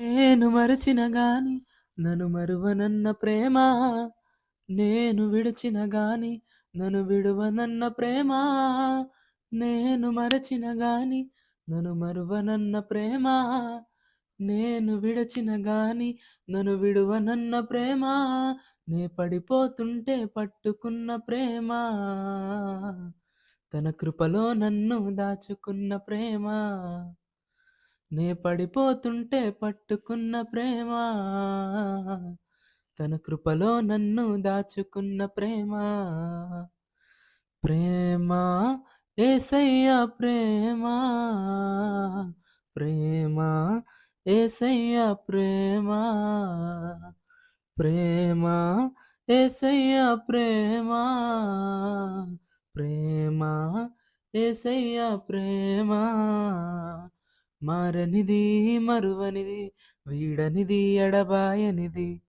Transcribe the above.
నేను మరచిన గాని నన్ను మరువనన్న ప్రేమ, నేను విడిచిన గాని నన్ను విడువనన్న ప్రేమ, నేను మరచిన గాని నన్ను మరువనన్న ప్రేమ, నేను విడచిన గాని నన్ను విడువనన్న ప్రేమ, నే పడిపోతుంటే పట్టుకున్న ప్రేమ, తన కృపలో నన్ను దాచుకున్న ప్రేమ, నే పడిపోతుంటే పట్టుకున్న ప్రేమ, తన కృపలో నన్ను దాచుకున్న ప్రేమ. ప్రేమ యేసయ్య ప్రేమ, ప్రేమ యేసయ్య ప్రేమ, ప్రేమ యేసయ్య ప్రేమ, ప్రేమ యేసయ్య ప్రేమ. మారనిది మరువనిది వీడనిది ఎడబాయనిది